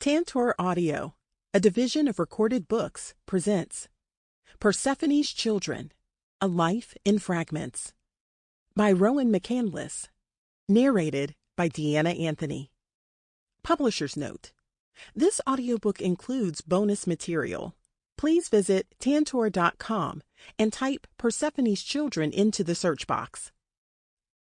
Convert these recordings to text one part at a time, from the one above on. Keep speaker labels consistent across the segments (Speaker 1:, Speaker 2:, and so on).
Speaker 1: Tantor Audio, a division of Recorded Books, presents Persephone's Children, A Life in Fragments by Rowan McCandless, narrated by Deanna Anthony. Publisher's note: this audiobook includes bonus material. Please visit Tantor.com and type Persephone's Children into the search box.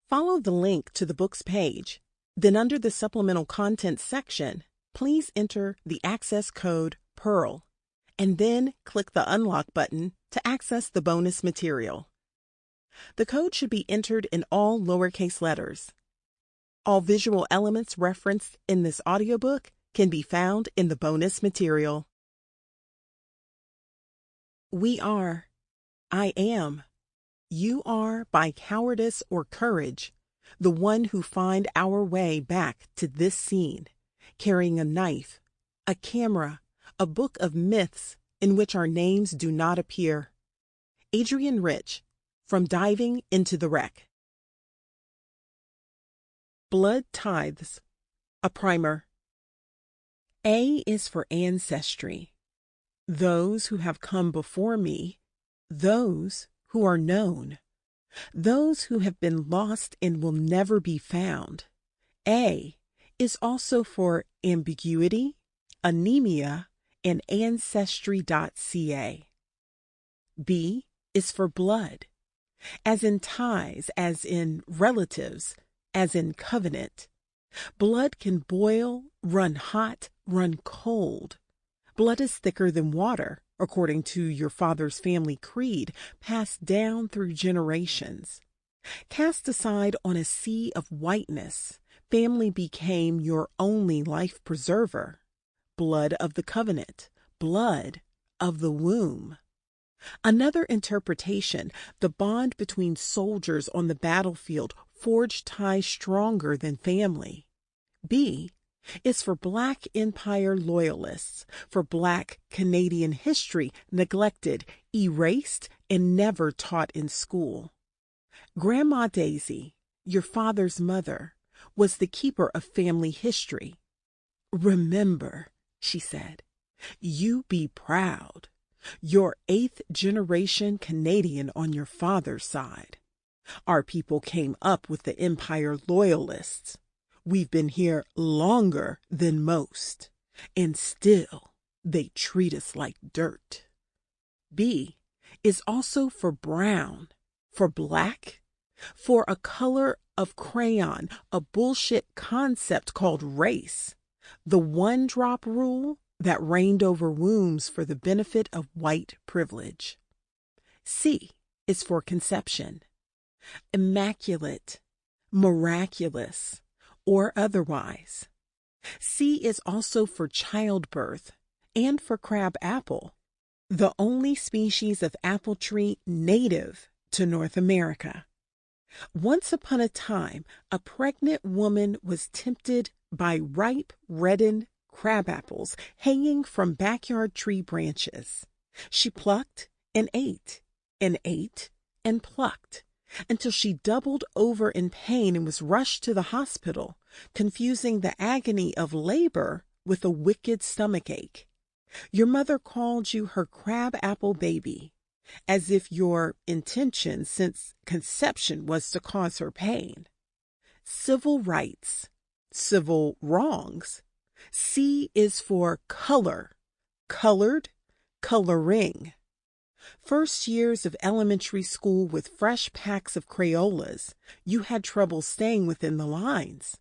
Speaker 1: Follow the link to the book's page. Then under the supplemental contents section, please enter the access code PEARL, and then click the unlock button to access the bonus material. The code should be entered in all lowercase letters. All visual elements referenced in this audiobook can be found in the bonus material. We are, I am, you are by cowardice or courage, the one who find our way back to this scene, carrying a knife, a camera, a book of myths in which our names do not appear. Adrian Rich, From Diving into the Wreck. Blood Tithes, a primer. A is for ancestry. Those who have come before me, those who are known, those who have been lost and will never be found. A is also for ambiguity, anemia, and ancestry.ca. B is for blood, as in ties, as in relatives, as in covenant. Blood can boil, run hot, run cold. Blood is thicker than water, according to your father's family creed, passed down through generations. Cast aside on a sea of whiteness, family became your only life preserver. Blood of the covenant, blood of the womb. Another interpretation, the bond between soldiers on the battlefield forged ties stronger than family. B is for Black Empire loyalists, for Black Canadian history neglected, erased, and never taught in school. Grandma Daisy, your father's mother, was the keeper of family history. Remember, she said, you be proud. You're 8th generation Canadian on your father's side. Our people came up with the Empire loyalists. We've been here longer than most, and still they treat us like dirt. B is also for brown, for black, for a color of crayon, a bullshit concept called race, the one-drop rule that reigned over wombs for the benefit of white privilege. C is for conception, immaculate, miraculous, or otherwise. C is also for childbirth and for crab apple, the only species of apple tree native to North America. Once upon a time, a pregnant woman was tempted by ripe, reddened crab apples hanging from backyard tree branches. She plucked and ate and ate and plucked, until she doubled over in pain and was rushed to the hospital, confusing the agony of labor with a wicked stomachache. Your mother called you her crab apple baby, as if your intention since conception was to cause her pain. Civil rights, civil wrongs. C is for color, colored, coloring. First years of elementary school with fresh packs of Crayolas, you had trouble staying within the lines.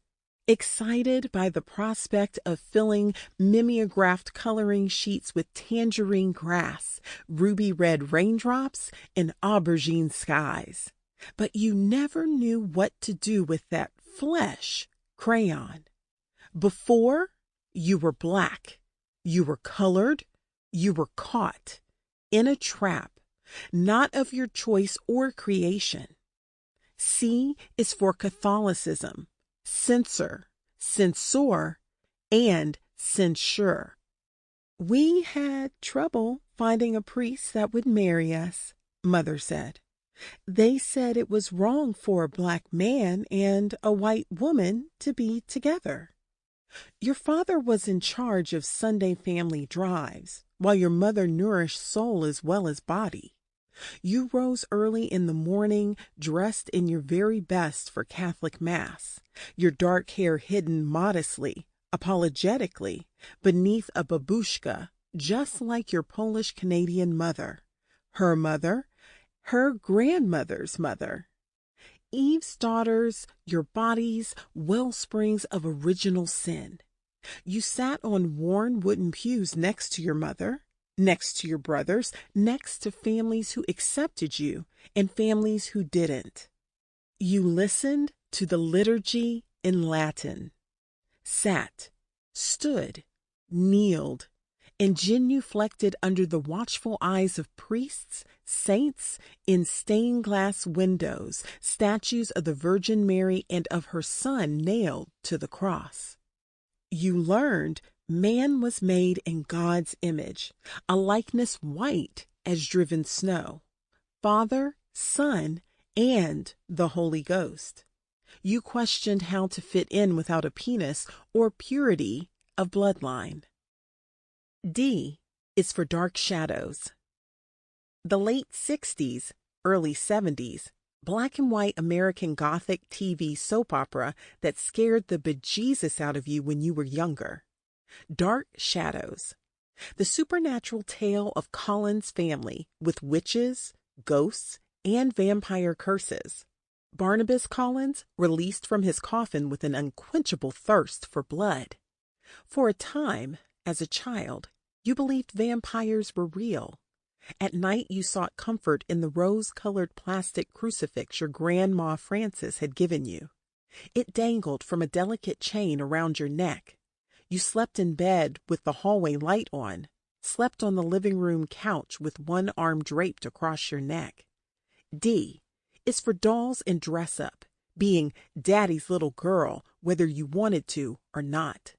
Speaker 1: Excited by the prospect of filling mimeographed coloring sheets with tangerine grass, ruby red raindrops, and aubergine skies. But you never knew what to do with that flesh crayon. Before, you were black, you were colored, you were caught in a trap, not of your choice or creation. C is for Catholicism, censor, censor, and censure. We had trouble finding a priest that would marry us, Mother said. They said it was wrong for a black man and a white woman to be together. Your father was in charge of Sunday family drives, while your mother nourished soul as well as body. You rose early in the morning, dressed in your very best for Catholic Mass, your dark hair hidden modestly, apologetically, beneath a babushka, just like your Polish-Canadian mother, her grandmother's mother. Eve's daughters, your bodies, wellsprings of original sin. You sat on worn wooden pews next to your mother, next to your brothers, next to families who accepted you and families who didn't. You listened to the liturgy in Latin, sat, stood, kneeled, and genuflected under the watchful eyes of priests, saints, in stained glass windows, statues of the Virgin Mary and of her Son nailed to the cross. You learned man was made in God's image, a likeness white as driven snow, Father, Son, and the Holy Ghost. You questioned how to fit in without a penis or purity of bloodline. D is for dark shadows. The late 60s, early 70s, black and white American Gothic TV soap opera that scared the bejesus out of you when you were younger. Dark Shadows. The supernatural tale of Colin's family with witches, ghosts, and vampire curses. Barnabas Collins released from his coffin with an unquenchable thirst for blood. For a time, as a child, you believed vampires were real. At night you sought comfort in the rose-colored plastic crucifix your Grandma Frances had given you. It dangled from a delicate chain around your neck. You slept in bed with the hallway light on, slept on the living room couch with one arm draped across your neck. D is for dolls and dress-up, being daddy's little girl whether you wanted to or not.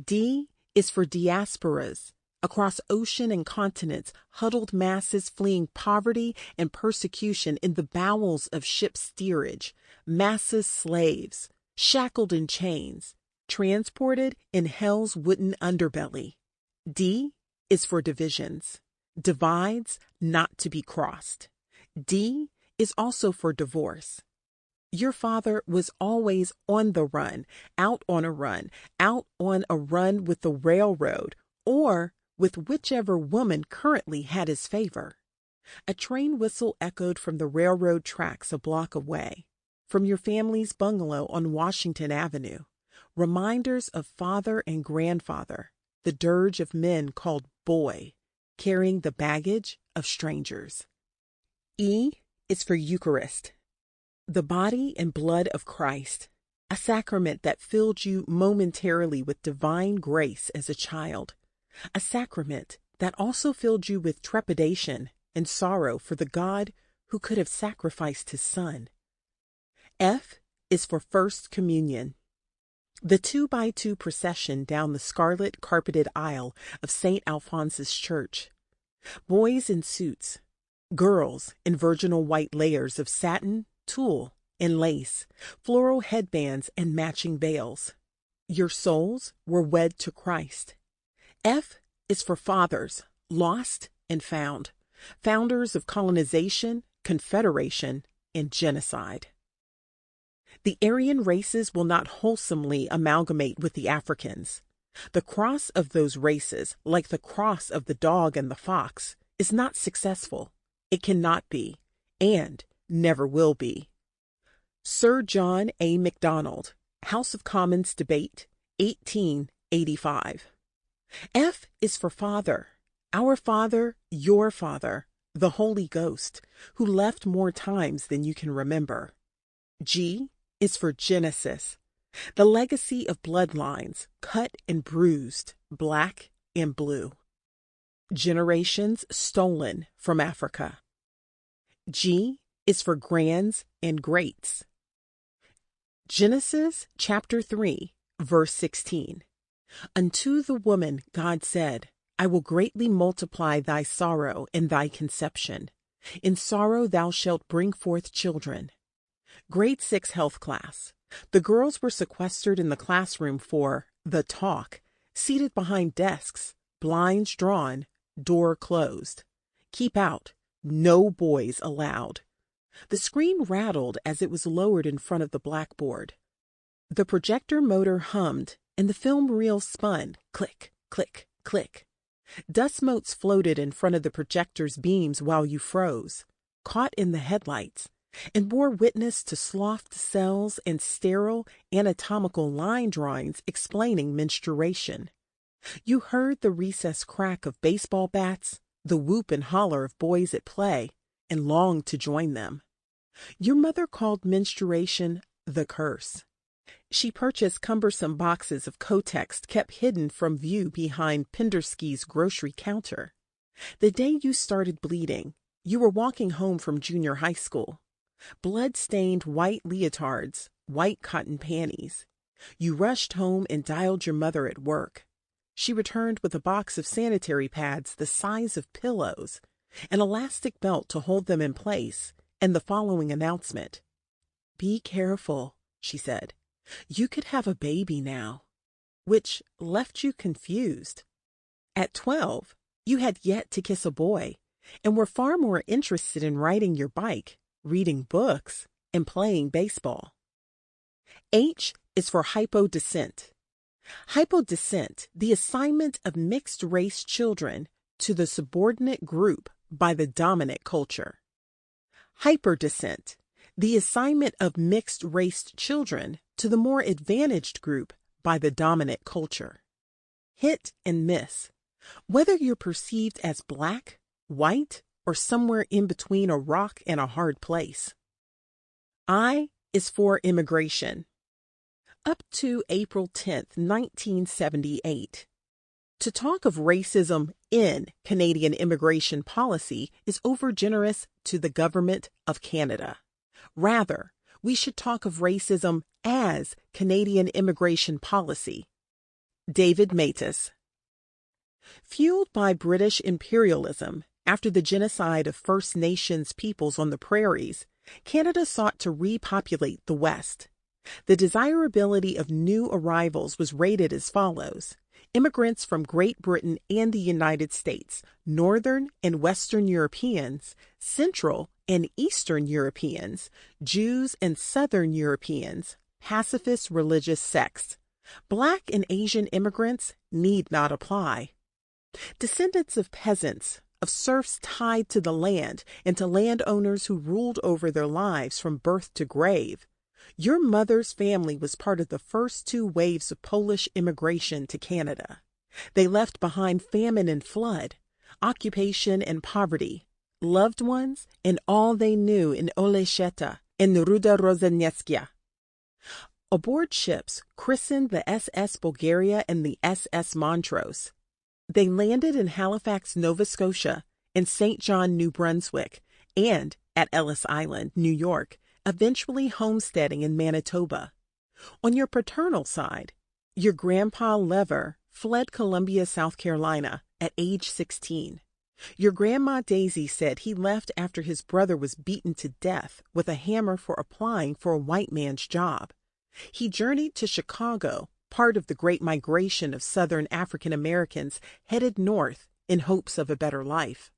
Speaker 1: D is for diasporas. Across ocean and continents, huddled masses fleeing poverty and persecution in the bowels of ship steerage, masses slaves, shackled in chains, transported in hell's wooden underbelly. D is for divisions, divides not to be crossed. D is also for divorce. Your father was always on the run, out on a run, out on a run with the railroad, or with whichever woman currently had his favor. A train whistle echoed from the railroad tracks a block away, from your family's bungalow on Washington Avenue. Reminders of father and grandfather, the dirge of men called boy, carrying the baggage of strangers. E is for Eucharist, the body and blood of Christ, a sacrament that filled you momentarily with divine grace as a child. A sacrament that also filled you with trepidation and sorrow for the God who could have sacrificed his son. F is for First Communion. The 2x2 procession down the scarlet carpeted aisle of St. Alphonsus Church. Boys in suits, girls in virginal white layers of satin, tulle, and lace, floral headbands and matching veils. Your souls were wed to Christ. F is for fathers, lost and found, founders of colonization, confederation, and genocide. The Aryan races will not wholesomely amalgamate with the Africans. The cross of those races, like the cross of the dog and the fox, is not successful. It cannot be, and never will be. Sir John A. Macdonald, House of Commons Debate, 1885. F is for Father, our Father, your Father, the Holy Ghost, who left more times than you can remember. G is for Genesis, the legacy of bloodlines, cut and bruised, black and blue. Generations stolen from Africa. G is for grands and greats. Genesis chapter 3, verse 16. Unto the woman God said, I will greatly multiply thy sorrow and thy conception. In sorrow thou shalt bring forth children. Grade 6 health class. The girls were sequestered in the classroom for The talk, seated behind desks, blinds drawn, door closed. Keep out. No boys allowed. The screen rattled as it was lowered in front of the blackboard. The projector motor hummed, and the film reel spun, click, click, click. Dust motes floated in front of the projector's beams while you froze, caught in the headlights, and bore witness to slothed cells and sterile anatomical line drawings explaining menstruation. You heard the recessed crack of baseball bats, the whoop and holler of boys at play, and longed to join them. Your mother called menstruation the curse. She purchased cumbersome boxes of Kotex kept hidden from view behind Pendersky's grocery counter. The day you started bleeding, you were walking home from junior high school. Blood-stained white leotards, white cotton panties. You rushed home and dialed your mother at work. She returned with a box of sanitary pads the size of pillows, an elastic belt to hold them in place, and the following announcement. "Be careful," she said. "You could have a baby now," which left you confused. At 12, you had yet to kiss a boy and were far more interested in riding your bike, reading books, and playing baseball. H is for hypodescent. Hypodescent, the assignment of mixed-race children to the subordinate group by the dominant culture. Hyperdescent, the assignment of mixed-race children to the more advantaged group by the dominant culture. Hit and miss. Whether you're perceived as black, white, or somewhere in between a rock and a hard place. I is for immigration. Up to April 10th, 1978. To talk of racism in Canadian immigration policy is overgenerous to the Government of Canada. Rather, we should talk of racism as Canadian immigration policy. David Matas. Fueled by British imperialism, after the genocide of First Nations peoples on the prairies, Canada sought to repopulate the West. The desirability of new arrivals was rated as follows: immigrants from Great Britain and the United States, Northern and Western Europeans, Central and Eastern Europeans, Jews and Southern Europeans, pacifist religious sects. Black and Asian immigrants need not apply. Descendants of peasants, of serfs tied to the land and to landowners who ruled over their lives from birth to grave. Your mother's family was part of the first two waves of Polish immigration to Canada. They left behind famine and flood, occupation and poverty, loved ones, and all they knew in Oleszeta and Ruda Rozaniecka. Aboard ships christened the SS Bulgaria and the SS Montrose. They landed in Halifax, Nova Scotia, and St. John, New Brunswick, and at Ellis Island, New York, eventually homesteading in Manitoba. On your paternal side, your grandpa Lever fled Columbia, South Carolina, at age 16. Your grandma Daisy said he left after his brother was beaten to death with a hammer for applying for a white man's job. He journeyed to Chicago, part of the Great Migration of Southern African Americans headed north in hopes of a better life.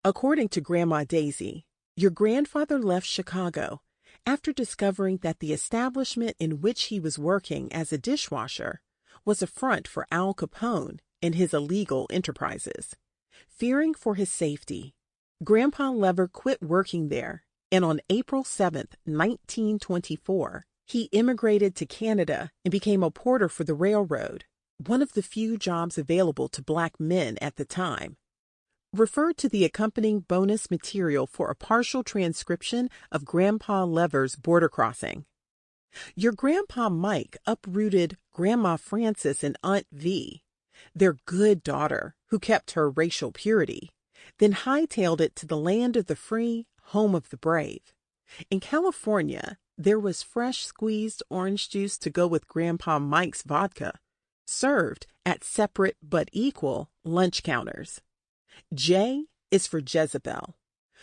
Speaker 1: According to Grandma Daisy, your grandfather left Chicago after discovering that the establishment in which he was working as a dishwasher was a front for Al Capone and his illegal enterprises. Fearing for his safety, Grandpa Lever quit working there, and on April 7, 1924, he immigrated to Canada and became a porter for the railroad, one of the few jobs available to black men at the time. Refer to the accompanying bonus material for a partial transcription of Grandpa Lever's border crossing. Your Grandpa Mike uprooted Grandma Frances and Aunt V, their good daughter who kept her racial purity, then hightailed it to the land of the free, home of the brave. In California, there was fresh squeezed orange juice to go with Grandpa Mike's vodka, served at separate but equal lunch counters. J is for Jezebel.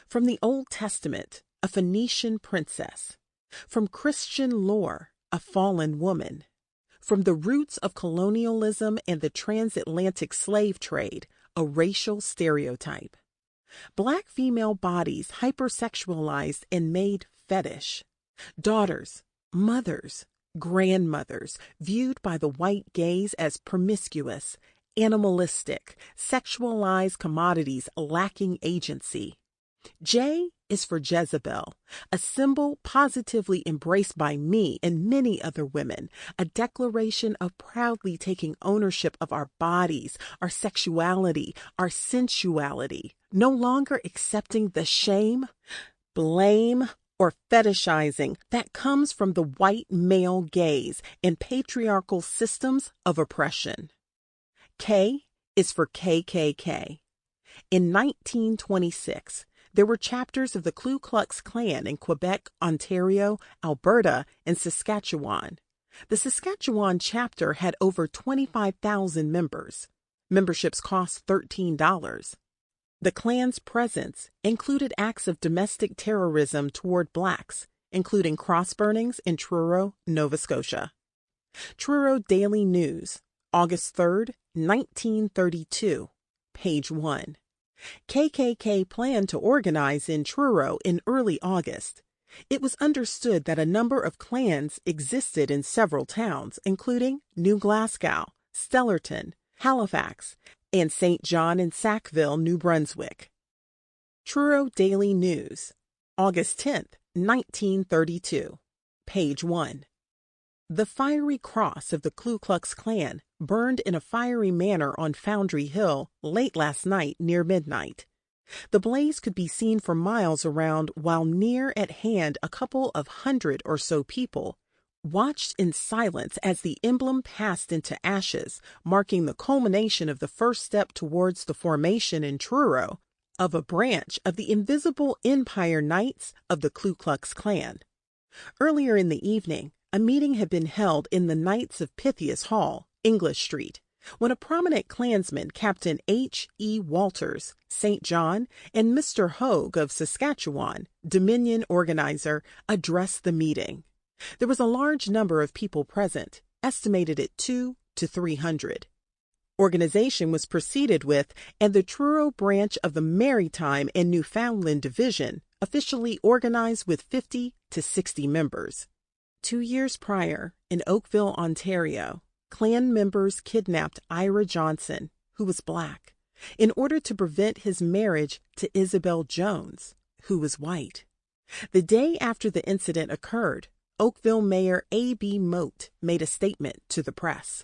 Speaker 1: From the Old Testament, a Phoenician princess. From Christian lore, a fallen woman. From the roots of colonialism and the transatlantic slave trade, a racial stereotype. Black female bodies hypersexualized and made fetish. Daughters, mothers, grandmothers, viewed by the white gaze as promiscuous, animalistic, sexualized commodities lacking agency. J is for Jezebel, a symbol positively embraced by me and many other women, a declaration of proudly taking ownership of our bodies, our sexuality, our sensuality, no longer accepting the shame, blame, or fetishizing that comes from the white male gaze and patriarchal systems of oppression. K is for KKK. In 1926, there were chapters of the Ku Klux Klan in Quebec, Ontario, Alberta, and Saskatchewan. The Saskatchewan chapter had over 25,000 members. Memberships cost $13. The Klan's presence included acts of domestic terrorism toward blacks, including cross burnings in Truro, Nova Scotia. Truro Daily News, August 3, 1932, page 1. KKK planned to organize in Truro in early August. It was understood that a number of clans existed in several towns, including New Glasgow, Stellarton, Halifax, and St. John and Sackville, New Brunswick. Truro Daily News, August 10, 1932, page 1. The fiery cross of the Ku Klux Klan burned in a fiery manner on Foundry Hill late last night near midnight. The blaze could be seen for miles around, while near at hand a couple of hundred or so people watched in silence as the emblem passed into ashes, marking the culmination of the first step towards the formation in Truro of a branch of the invisible Empire Knights of the Ku Klux Klan. Earlier in the evening, a meeting had been held in the Knights of Pythias Hall, English Street, when a prominent Klansman, Captain H. E. Walters, St. John, and Mr. Hogue of Saskatchewan, Dominion organizer, addressed the meeting. There was a large number of people present, estimated at 200 to 300. Organization was proceeded with, and the Truro branch of the Maritime and Newfoundland Division officially organized with 50 to 60 members. 2 years prior, in Oakville, Ontario, Klan members kidnapped Ira Johnson, who was black, in order to prevent his marriage to Isabel Jones, who was white. The day after the incident occurred, Oakville Mayor A.B. Moat made a statement to the press.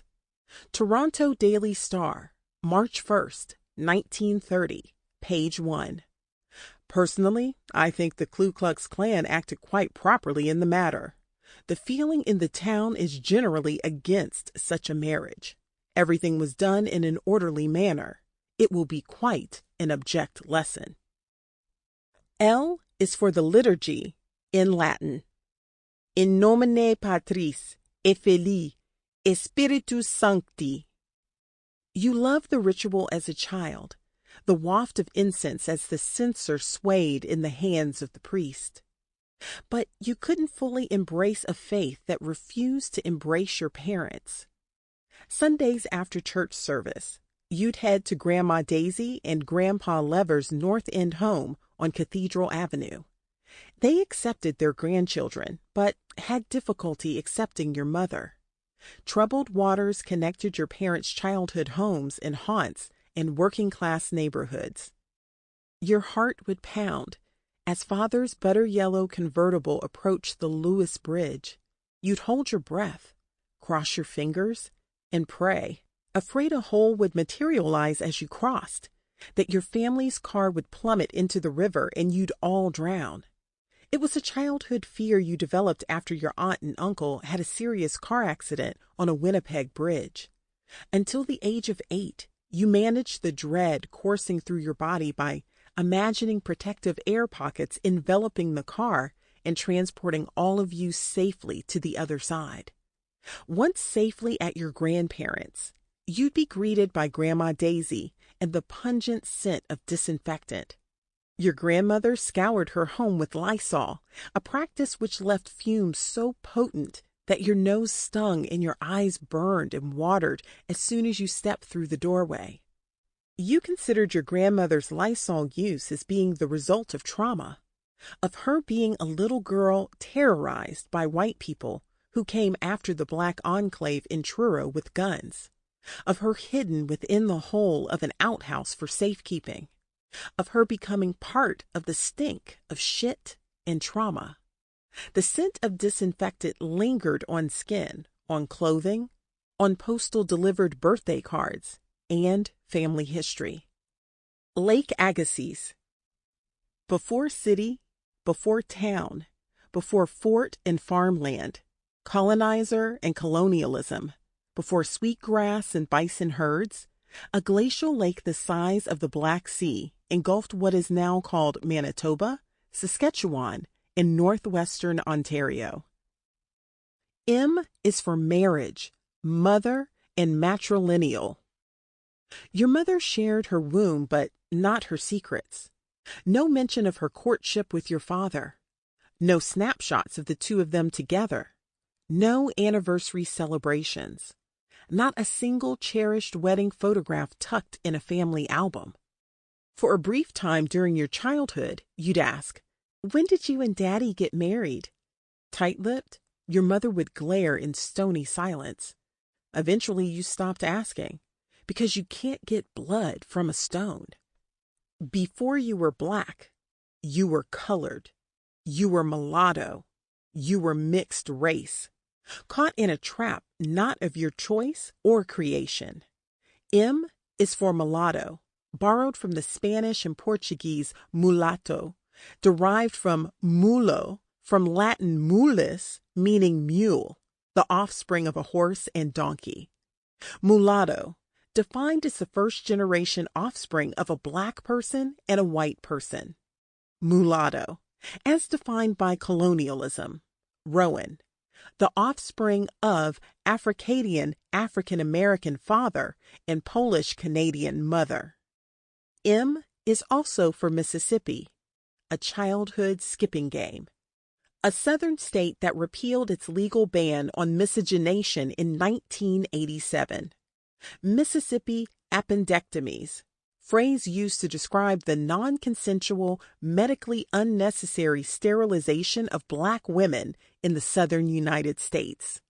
Speaker 1: Toronto Daily Star, March 1st, 1930, page 1. Personally, I think the Ku Klux Klan acted quite properly in the matter. The feeling in the town is generally against such a marriage. Everything was done in an orderly manner. It will be quite an object lesson. L is for the liturgy in Latin. In nomine Patris, et Filii, et Spiritus Sancti. You loved the ritual as a child, the waft of incense as the censer swayed in the hands of the priest. But you couldn't fully embrace a faith that refused to embrace your parents. Sundays after church service, you'd head to Grandma Daisy and Grandpa Lever's North End home on Cathedral Avenue. They accepted their grandchildren, but had difficulty accepting your mother. Troubled waters connected your parents' childhood homes and haunts in working-class neighborhoods. Your heart would pound as Father's butter-yellow convertible approached the Lewis Bridge. You'd hold your breath, cross your fingers, and pray, afraid a hole would materialize as you crossed, that your family's car would plummet into the river and you'd all drown. It was a childhood fear you developed after your aunt and uncle had a serious car accident on a Winnipeg bridge. Until the age of 8, you managed the dread coursing through your body by imagining protective air pockets enveloping the car and transporting all of you safely to the other side. Once safely at your grandparents', you'd be greeted by Grandma Daisy and the pungent scent of disinfectant. Your grandmother scoured her home with Lysol, a practice which left fumes so potent that your nose stung and your eyes burned and watered as soon as you stepped through the doorway. You considered your grandmother's Lysol use as being the result of trauma, of her being a little girl terrorized by white people who came after the black enclave in Truro with guns, of her hidden within the hole of an outhouse for safekeeping, of her becoming part of the stink of shit and trauma. The scent of disinfectant lingered on skin, on clothing, on postal-delivered birthday cards, and family history. Lake Agassiz. Before city, before town, before fort and farmland, colonizer and colonialism, before sweetgrass and bison herds, a glacial lake the size of the Black Sea engulfed what is now called Manitoba, Saskatchewan, in northwestern Ontario. M is for marriage, mother, and matrilineal. Your mother shared her womb, but not her secrets. No mention of her courtship with your father. No snapshots of the two of them together. No anniversary celebrations. Not a single cherished wedding photograph tucked in a family album. For a brief time during your childhood, you'd ask, "When did you and Daddy get married?" Tight-lipped, your mother would glare in stony silence. Eventually, you stopped asking, because you can't get blood from a stone. Before you were black, you were colored. You were mulatto. You were mixed race. Caught in a trap not of your choice or creation. M is for mulatto, borrowed from the Spanish and Portuguese mulatto, derived from mulo, from Latin mulis, meaning mule, the offspring of a horse and donkey. Mulatto, defined as the first-generation offspring of a black person and a white person. Mulatto, as defined by colonialism. Rowan, the offspring of Africadian African-American father and Polish-Canadian mother. M is also for Mississippi, a childhood skipping game. A southern state that repealed its legal ban on miscegenation in 1987. Mississippi appendectomies, phrase used to describe the non-consensual, medically unnecessary sterilization of black women in the southern United States.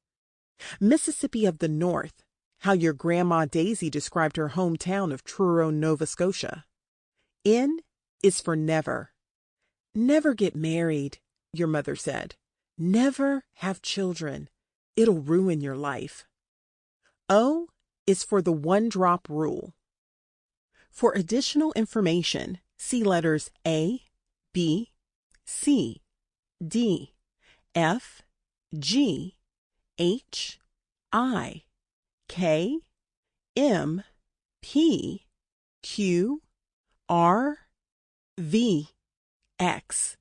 Speaker 1: Mississippi of the North, how your Grandma Daisy described her hometown of Truro, Nova Scotia. N is for never. Never get married, your mother said. Never have children. It'll ruin your life. O is for the one-drop rule. For additional information, see letters A, B, C, D, F, G, H, I, K, M, P, Q, R, V, X.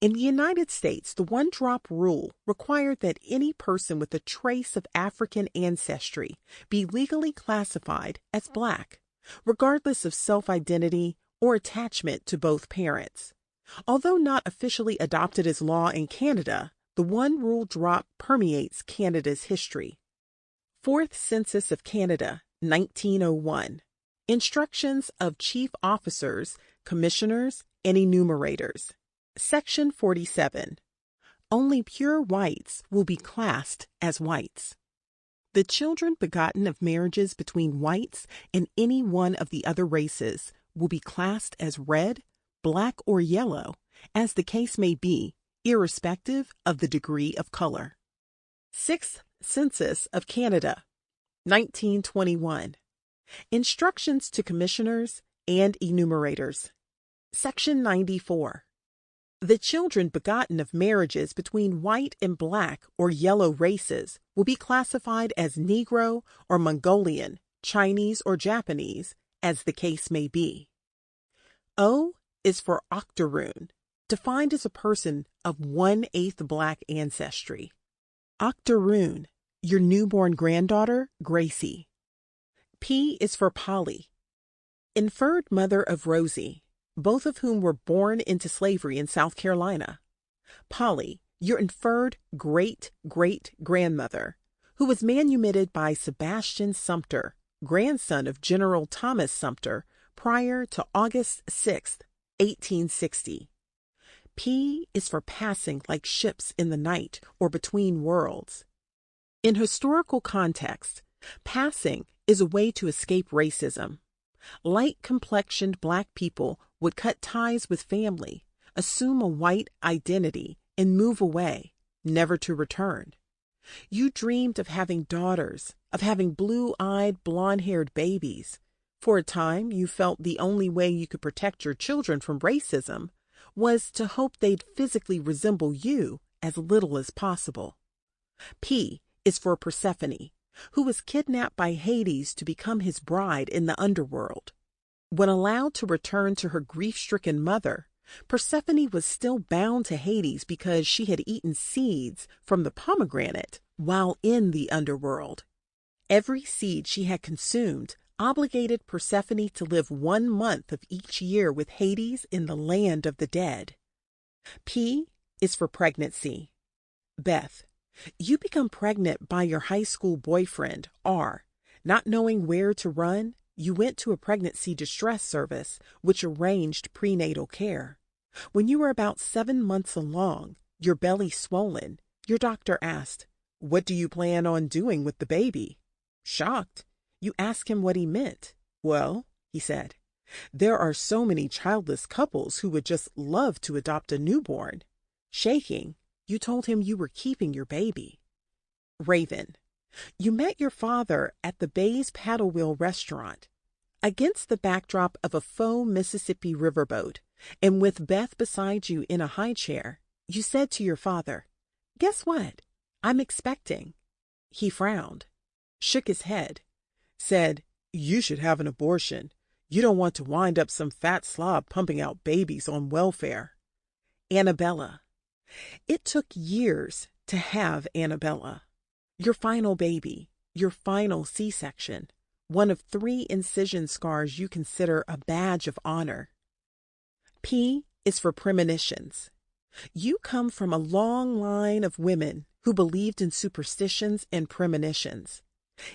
Speaker 1: In the United States, the one-drop rule required that any person with a trace of African ancestry be legally classified as Black, regardless of self-identity or attachment to both parents. Although not officially adopted as law in Canada, the one-rule drop permeates Canada's history. Fourth Census of Canada, 1901. Instructions of Chief Officers, Commissioners, and Enumerators. Section 47. Only pure whites will be classed as whites. The children begotten of marriages between whites and any one of the other races will be classed as red, black, or yellow, as the case may be, irrespective of the degree of color. Sixth Census of Canada, 1921. Instructions to Commissioners and Enumerators. Section 94. The children begotten of marriages between white and black or yellow races will be classified as Negro or Mongolian, Chinese or Japanese, as the case may be. O is for octoroon, defined as a person of 1/8 black ancestry. Octoroon, your newborn granddaughter, Gracie. P is for Polly, inferred mother of Rosie, both of whom were born into slavery in South Carolina. Polly, your inferred great-great-grandmother, who was manumitted by Sebastian Sumter, grandson of General Thomas Sumter, prior to August 6, 1860. P is for passing like ships in the night or between worlds. In historical context, passing is a way to escape racism. Light-complexioned Black people would cut ties with family, assume a white identity, and move away, never to return. You dreamed of having daughters, of having blue-eyed, blonde-haired babies. For a time, you felt the only way you could protect your children from racism was to hope they'd physically resemble you as little as possible. P is for Persephone, who was kidnapped by Hades to become his bride in the underworld. When allowed to return to her grief-stricken mother, Persephone was still bound to Hades because she had eaten seeds from the pomegranate while in the underworld. Every seed she had consumed obligated Persephone to live 1 month of each year with Hades in the land of the dead. P is for pregnancy. Beth, you become pregnant by your high school boyfriend, R. Not knowing where to run, you went to a pregnancy distress service, which arranged prenatal care. When you were about 7 months along, your belly swollen, your doctor asked, "What do you plan on doing with the baby?" Shocked, you asked him what he meant. "Well," he said, "there are so many childless couples who would just love to adopt a newborn." Shaking, you told him you were keeping your baby. Raven, you met your father at the Bay's Paddle Wheel restaurant. Against the backdrop of a faux Mississippi riverboat, and with Beth beside you in a high chair, you said to your father, "Guess what? I'm expecting." He frowned, shook his head, said, "You should have an abortion. You don't want to wind up some fat slob pumping out babies on welfare." Annabella, it took years to have Annabella. Your final baby, your final C-section, one of 3 incision scars you consider a badge of honor. P is for premonitions. You come from a long line of women who believed in superstitions and premonitions.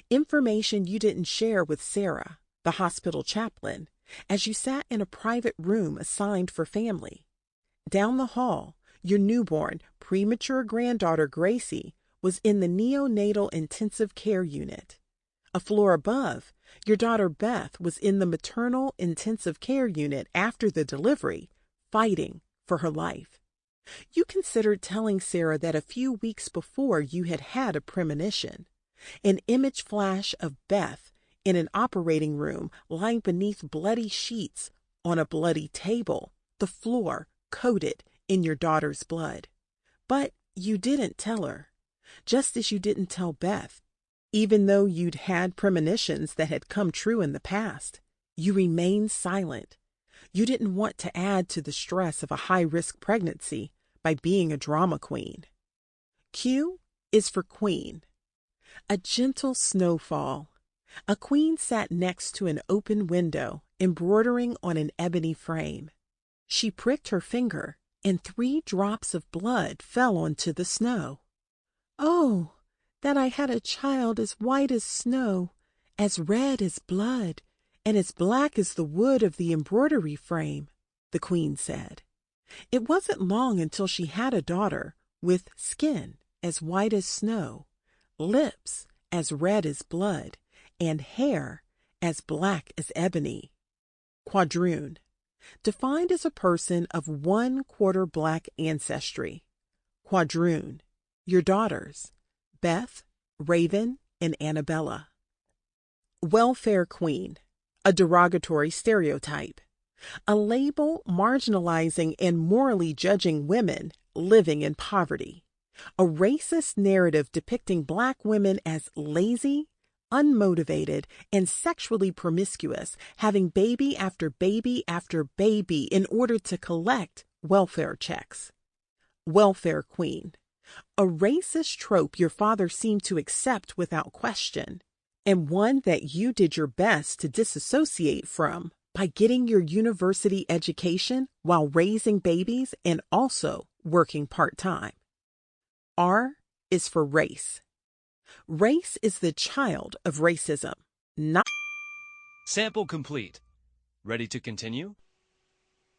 Speaker 1: Information you didn't share with Sarah, the hospital chaplain, as you sat in a private room assigned for family. Down the hall, your newborn, premature granddaughter Gracie was in the neonatal intensive care unit. A floor above, your daughter Beth was in the maternal intensive care unit after the delivery, fighting for her life. You considered telling Sarah that a few weeks before you had had a premonition. An image flash of Beth in an operating room lying beneath bloody sheets on a bloody table, the floor coated in your daughter's blood. But you didn't tell her, just as you didn't tell Beth. Even though you'd had premonitions that had come true in the past, you remained silent. You didn't want to add to the stress of a high-risk pregnancy by being a drama queen. Q is for queen. A gentle snowfall. A queen sat next to an open window, embroidering on an ebony frame. She pricked her finger, and 3 drops of blood fell onto the snow. "Oh, that I had a child as white as snow, as red as blood, and as black as the wood of the embroidery frame," the queen said. It wasn't long until she had a daughter with skin as white as snow, lips as red as blood, and hair as black as ebony. Quadroon, defined as a person of 1/4 Black ancestry. Quadroon, your daughters, Beth, Raven, and Annabella. Welfare queen, a derogatory stereotype. A label marginalizing and morally judging women living in poverty. A racist narrative depicting Black women as lazy, unmotivated, and sexually promiscuous, having baby after baby after baby in order to collect welfare checks. Welfare queen, a racist trope your father seemed to accept without question, and one that you did your best to disassociate from by getting your university education while raising babies and also working part-time. R is for race. Race is the child of racism, not...
Speaker 2: Sample complete. Ready to continue?